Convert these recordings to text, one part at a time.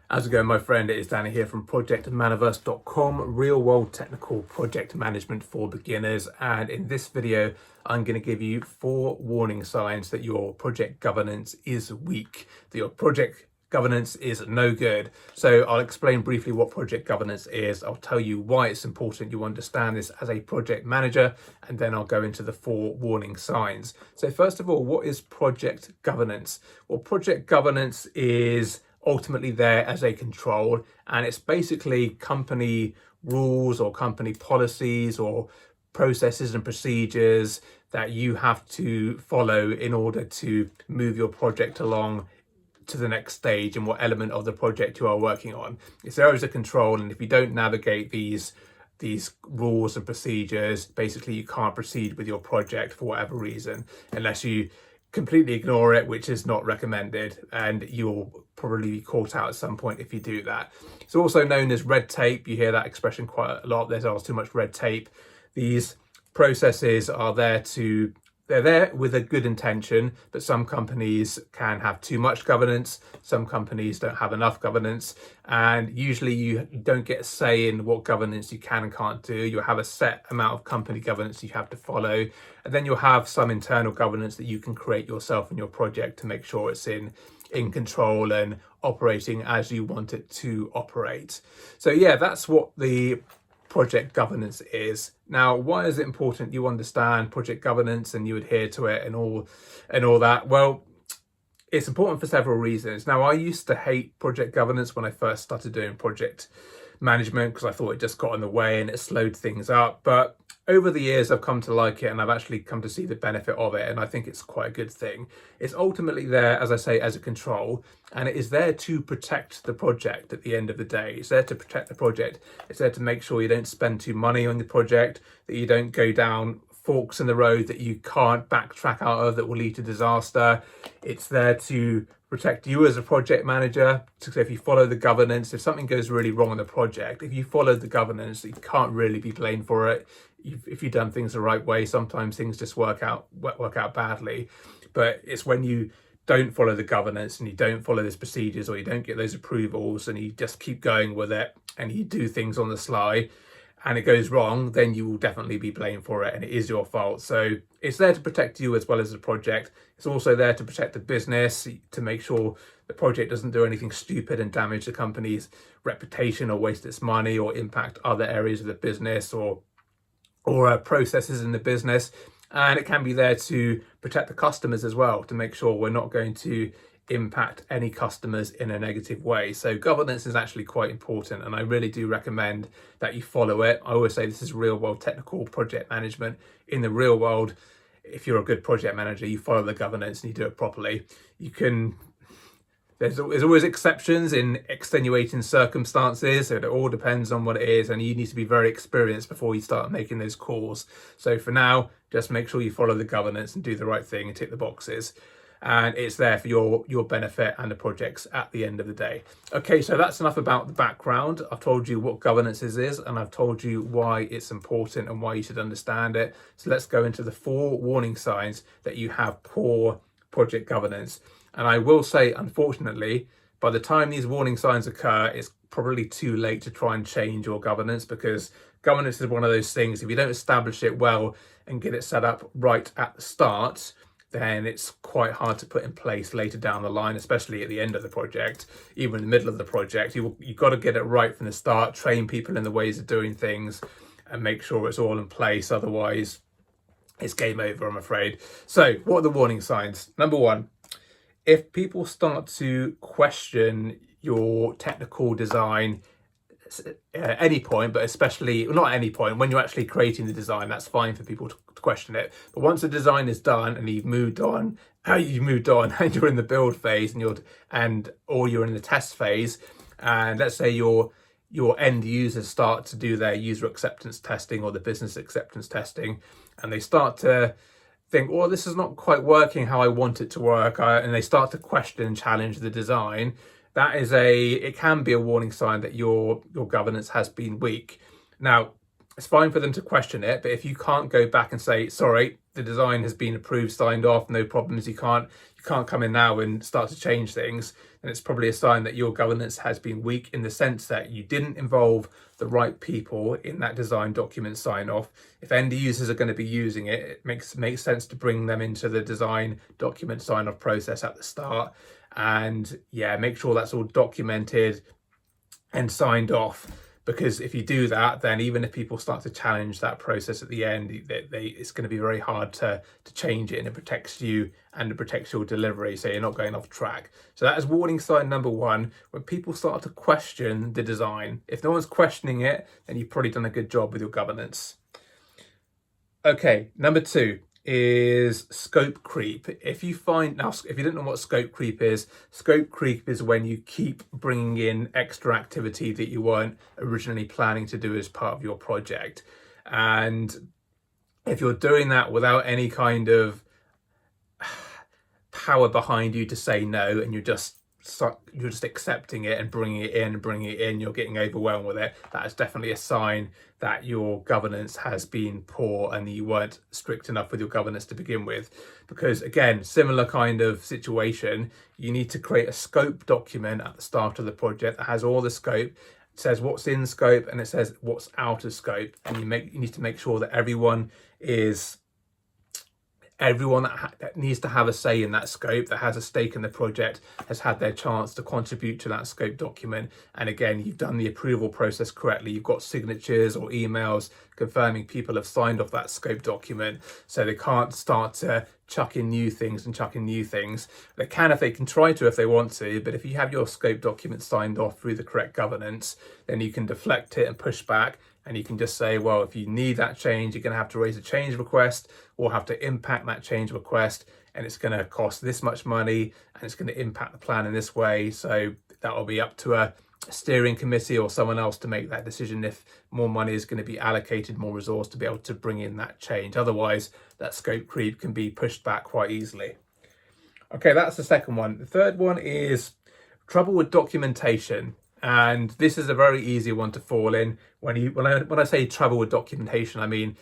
How's it going, my friend? It is Danny here from ProjectManiverse.com, real world technical project management for beginners. And in this video, I'm going to give you 4 warning signs that your project governance is weak, that your project governance is no good. So I'll explain briefly what project governance is. I'll tell you why it's important you understand this as a project manager, and then I'll go into the 4 warning signs. So first of all, what is project governance? Well, project governance is ultimately there as a control, and it's basically company rules or company policies or processes and procedures that you have to follow in order to move your project along to the next stage and what element of the project you are working on. It's there as a control, and if you don't navigate these rules and procedures, basically you can't proceed with your project for whatever reason, unless you completely ignore it, which is not recommended, and you'll probably be caught out at some point if you do that. It's also known as red tape. You hear that expression quite a lot. There's too much red tape. These processes are they're there with a good intention, but some companies can have too much governance, some companies don't have enough governance, and usually you don't get a say in what governance you can and can't do. You'll have a set amount of company governance you have to follow, and then you'll have some internal governance that you can create yourself in your project to make sure it's in control and operating as you want it to operate. So yeah, that's what the project governance is. Now, why is it important you understand project governance and you adhere to it and all that? Well, it's important for several reasons. Now, I used to hate project governance when I first started doing project management because I thought it just got in the way and it slowed things up. But over the years, I've come to like it, and I've actually come to see the benefit of it, and I think it's quite a good thing. It's ultimately there, as I say, as a control, and it is there to protect the project at the end of the day. It's there to protect the project. It's there to make sure you don't spend too money on the project, that you don't go down forks in the road that you can't backtrack out of that will lead to disaster. It's there to protect you as a project manager. So if you follow the governance, if something goes really wrong on the project, if you follow the governance, you can't really be blamed for it. If you've done things the right way, sometimes things just work out badly. But it's when you don't follow the governance and you don't follow those procedures, or you don't get those approvals, and you just keep going with it and you do things on the sly and it goes wrong, then you will definitely be blamed for it, and it is your fault. So it's there to protect you as well as the project. It's also there to protect the business, to make sure the project doesn't do anything stupid and damage the company's reputation or waste its money or impact other areas of the business or processes in the business. And it can be there to protect the customers as well, to make sure we're not going to impact any customers in a negative way. So governance is actually quite important, and I really do recommend that you follow it. I always say this is real world technical project management. In the real world, if you're a good project manager, you follow the governance and you do it properly. There's always exceptions in extenuating circumstances, so it all depends on what it is, and you need to be very experienced before you start making those calls. So for now, just make sure you follow the governance and do the right thing and tick the boxes, and it's there for your benefit and the projects at the end of the day. Okay, so that's enough about the background. I've told you what governance is, and I've told you why it's important and why you should understand it. So let's go into the 4 warning signs that you have poor project governance. And I will say, unfortunately, by the time these warning signs occur, it's probably too late to try and change your governance, because governance is one of those things, if you don't establish it well and get it set up right at the start, then it's quite hard to put in place later down the line, especially at the end of the project, even in the middle of the project. You've got to get it right from the start, train people in the ways of doing things, and make sure it's all in place. Otherwise, it's game over, I'm afraid. So what are the warning signs? Number 1, if people start to question your technical design at any point, but especially not at any point, when you're actually creating the design, that's fine for people to question it. But once the design is done and you've moved on and you're in the build phase or you're in the test phase, and let's say your end users start to do their user acceptance testing or the business acceptance testing, and they start to think, well, this is not quite working how I want it to work, and they start to question and challenge the design, it can be a warning sign that your governance has been weak. Now, it's fine for them to question it, but if you can't go back and say, sorry, the design has been approved, signed off, no problems, you can't come in now and start to change things, then it's probably a sign that your governance has been weak, in the sense that you didn't involve the right people in that design document sign off. If end users are going to be using it, it makes sense to bring them into the design document sign off process at the start, and yeah, make sure that's all documented and signed off. Because if you do that, then even if people start to challenge that process at the end, it's going to be very hard to change it, and it protects you and it protects your delivery, so you're not going off track. So that is warning sign number one, when people start to question the design. If no one's questioning it, then you've probably done a good job with your governance. Okay, number two is scope creep. If you don't know what scope creep is when you keep bringing in extra activity that you weren't originally planning to do as part of your project. And if you're doing that without any kind of power behind you to say no, and you're just accepting it and bringing it in, you're getting overwhelmed with it, that is definitely a sign that your governance has been poor and you weren't strict enough with your governance to begin with. Because again, similar kind of situation, you need to create a scope document at the start of the project that has all the scope. It says what's in scope and it says what's out of scope, and you need to make sure that everyone that needs to have a say in that scope, that has a stake in the project, has had their chance to contribute to that scope document. And again, you've done the approval process correctly. You've got signatures or emails confirming people have signed off that scope document, so they can't start to chuck in new things. They can if they can try to, if they want to, but if you have your scope document signed off through the correct governance, then you can deflect it and push back. And you can just say, well, if you need that change, you're going to have to raise a change request or have to impact that change request, and it's going to cost this much money and it's going to impact the plan in this way. So that will be up to a steering committee or someone else to make that decision if more money is going to be allocated, more resource to be able to bring in that change. Otherwise, that scope creep can be pushed back quite easily. Okay, that's the second one. The third one is trouble with documentation. And this is a very easy one to fall in. When I say trouble with documentation, I mean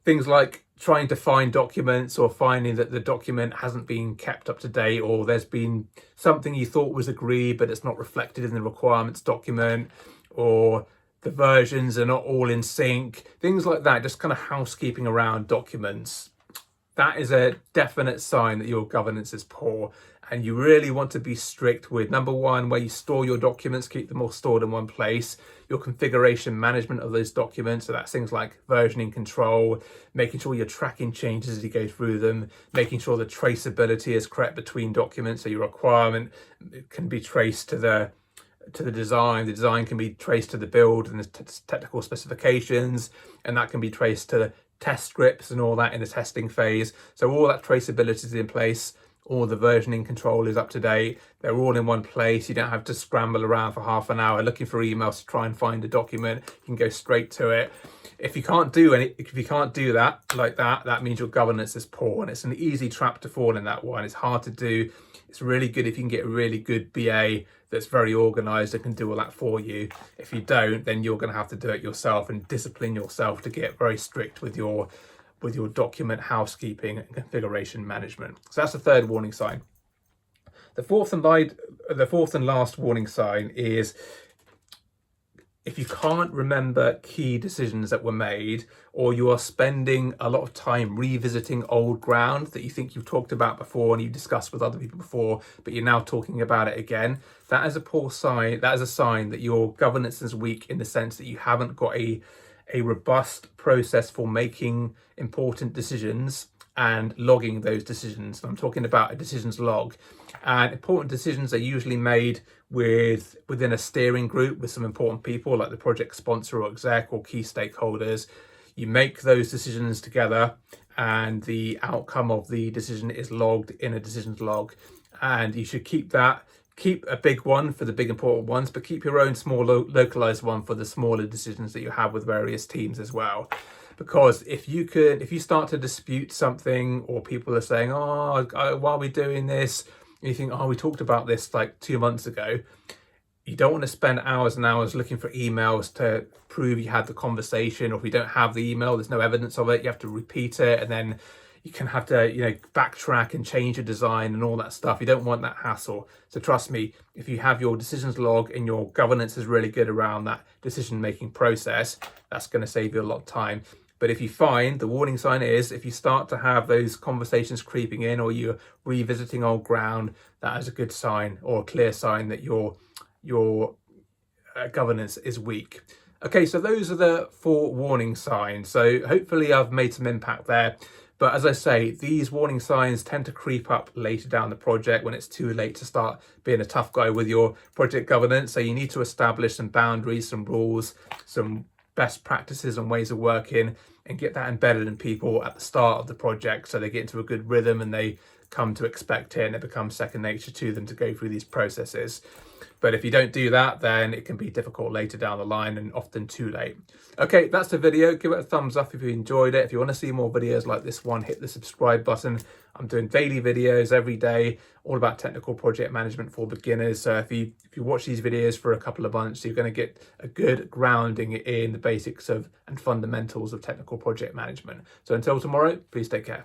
things like trying to find documents or finding that the document hasn't been kept up to date, or there's been something you thought was agreed but it's not reflected in the requirements document, or the versions are not all in sync, things like that, just kind of housekeeping around documents. That is a definite sign that your governance is poor, and you really want to be strict with, number one, where you store your documents, keep them all stored in one place, your configuration management of those documents, so that's things like versioning control, making sure you're tracking changes as you go through them, making sure the traceability is correct between documents, so your requirement can be traced to the design can be traced to the build and the technical specifications, and that can be traced to the test scripts and all that in the testing phase. So all that traceability is in place, all the versioning control is up to date, they're all in one place. You don't have to scramble around for half an hour looking for emails to try and find a document. You can go straight to it. If you can't do that like that, that means your governance is poor, and it's an easy trap to fall in, that one. It's hard to do. It's really good if you can get a really good BA that's very organized and can do all that for you. If you don't, then you're going to have to do it yourself and discipline yourself to get very strict with your document housekeeping and configuration management. So that's the third warning sign. The fourth and last warning sign is if you can't remember key decisions that were made, or you are spending a lot of time revisiting old ground that you think you've talked about before and you've discussed with other people before, but you're now talking about it again, that is a poor sign. That is a sign that your governance is weak, in the sense that you haven't got a robust process for making important decisions and logging those decisions. I'm talking about a decisions log. And important decisions are usually made within a steering group with some important people like the project sponsor or exec or key stakeholders. You make those decisions together, and the outcome of the decision is logged in a decisions log. And you should keep a big one for the big important ones, but keep your own small localized one for the smaller decisions that you have with various teams as well. Because if you start to dispute something, or people are saying, why are we doing this? And you think, we talked about this like 2 months ago. You don't want to spend hours and hours looking for emails to prove you had the conversation, or if you don't have the email, there's no evidence of it, you have to repeat it, and then you can have to, backtrack and change your design and all that stuff. You don't want that hassle. So trust me, if you have your decisions log and your governance is really good around that decision-making process, that's going to save you a lot of time. But if you find, the warning sign is, if you start to have those conversations creeping in or you're revisiting old ground, that is a good sign or a clear sign that your governance is weak. Okay, so those are the 4 warning signs. So hopefully I've made some impact there. But as I say, these warning signs tend to creep up later down the project when it's too late to start being a tough guy with your project governance. So you need to establish some boundaries, some rules, some best practices and ways of working, and get that embedded in people at the start of the project so they get into a good rhythm and they come to expect it and it becomes second nature to them to go through these processes. But if you don't do that, then it can be difficult later down the line and often too late. Okay, that's the video. Give it a thumbs up if you enjoyed it. If you want to see more videos like this one, hit the subscribe button. I'm doing daily videos every day, all about technical project management for beginners. So if you watch these videos for a couple of months, you're going to get a good grounding in the basics of and fundamentals of technical project management. So until tomorrow, please take care.